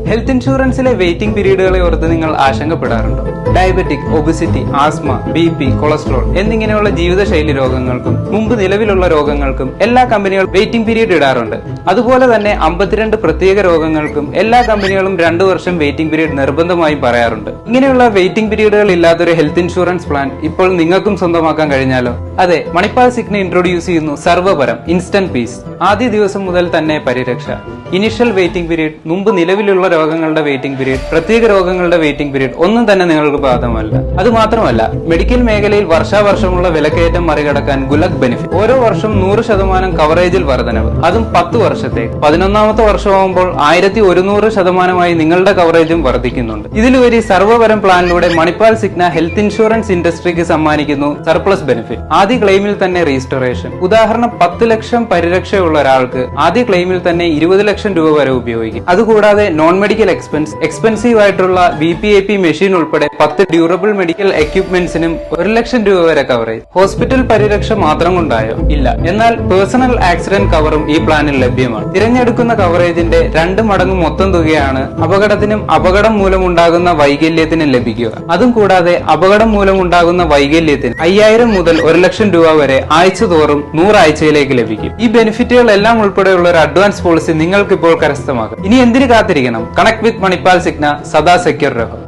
Health ഇൻഷുറൻസിലെ waiting പീരീഡുകളെ ഓർത്ത് നിങ്ങൾ ആശങ്കപ്പെടാറുണ്ടോ? Diabetic, obesity, asthma, BP, cholesterol എന്നിങ്ങനെയുള്ള ജീവിതശൈലി രോഗങ്ങൾക്കും മുമ്പ് നിലവിലുള്ള രോഗങ്ങൾക്കും എല്ലാ കമ്പനികളും വെയിറ്റിംഗ് പീരീഡ് ഇടാറുണ്ട്. അതുപോലെ തന്നെ 52 പ്രത്യേക രോഗങ്ങൾക്കും എല്ലാ കമ്പനികളും 2 വർഷം വെയിറ്റിംഗ് പീരീഡ് നിർബന്ധമായും പറയാറുണ്ട്. ഇങ്ങനെയുള്ള വെയിറ്റിംഗ് പീരീഡുകൾ ഇല്ലാത്തൊരു ഹെൽത്ത് ഇൻഷുറൻസ് പ്ലാൻ ഇപ്പോൾ നിങ്ങൾക്കും സ്വന്തമാക്കാൻ കഴിഞ്ഞാലോ? അതെ, മണിപ്പാൽ സിഗ്ന ഇൻട്രൊഡ്യൂസ് ചെയ്യുന്നു സർവപരം ഇൻസ്റ്റന്റ് പീസ്. ആദ്യ ദിവസം മുതൽ തന്നെ പരിരക്ഷ. ഇനിഷ്യൽ വെയിറ്റിംഗ് പീരീഡ്, മുമ്പ് നിലവിലുള്ള രോഗങ്ങളുടെ വെയിറ്റിംഗ് പീരീഡ്, പ്രത്യേക രോഗങ്ങളുടെ വെയിറ്റിംഗ് പീരീഡ് ഒന്നും തന്നെ നിങ്ങൾക്ക് ബാധകമല്ല. അതുമാത്രമല്ല, മെഡിക്കൽ മേഖലയിൽ വർഷാവർഷമുള്ള വിലക്കയറ്റം മറികടക്കാൻ ഗുലക് ബെനിഫിറ്റ്. ഓരോ വർഷം 100% കവറേജിൽ വർധനവ്, അതും 10 വർഷത്തേക്ക്. 11ാമത്തെ വർഷമാകുമ്പോൾ 1100% നിങ്ങളുടെ കവറേജും വർദ്ധിക്കുന്നുണ്ട്. ഇതിലുപരി സർവപരം പ്ലാനിലൂടെ Manipal സിഗ്ന health insurance ഇൻഡസ്ട്രിക്ക് സമ്മാനിക്കുന്നു surplus benefit. ആദ്യ ക്ലെയിമിൽ തന്നെ റീസ്റ്റോറേഷൻ. ഉദാഹരണം 10 ലക്ഷം പരിരക്ഷയുള്ള ഒരാൾക്ക് ആദ്യ ക്ലെയിമിൽ തന്നെ 20 ലക്ഷം രൂപ വരെ ഉപയോഗിക്കും. അതുകൂടാതെ നോൺ മെഡിക്കൽ എക്സ്പെൻസീവ് ആയിട്ടുള്ള VPAP മെഷീൻ ഉൾപ്പെടെ 10 ഡ്യൂറബിൾ മെഡിക്കൽ എക്യുപ്മെന്റ്സിനും 1 ലക്ഷം രൂപ വരെ കവറേജ്. ഹോസ്പിറ്റൽ പരിരക്ഷ മാത്രം കൊണ്ടായോ? ഇല്ല. എന്നാൽ പേഴ്സണൽ ആക്സിഡന്റ് കവറും ഈ പ്ലാനിൽ ലഭ്യമാണ്. തിരഞ്ഞെടുക്കുന്ന കവറേജിന്റെ 2 മടങ്ങ് മൊത്തം തുകയാണ് അപകടത്തിനും അപകടം മൂലമുണ്ടാകുന്ന വൈകല്യത്തിനും ലഭിക്കുക. അതും കൂടാതെ അപകടം മൂലമുണ്ടാകുന്ന വൈകല്യത്തിന് 5000 മുതൽ 1 ലക്ഷം രൂപ വരെ ആഴ്ച തോറും 100 ആഴ്ചയിലേക്ക് ലഭിക്കും. ഈ ബെനിഫിറ്റുകളെല്ലാം ഉൾപ്പെടെയുള്ള ഒരു അഡ്വാൻസ് പോളിസി നിങ്ങൾക്ക് ഇപ്പോൾ കരസ്ഥമാക്കാം. ഇനി എന്തിനു കാത്തിരിക്കണം? കണക്ട് വിത്ത് മണിപ്പാൽ സിഗ്ന, സദാ സെക്യൂർ രഹോ.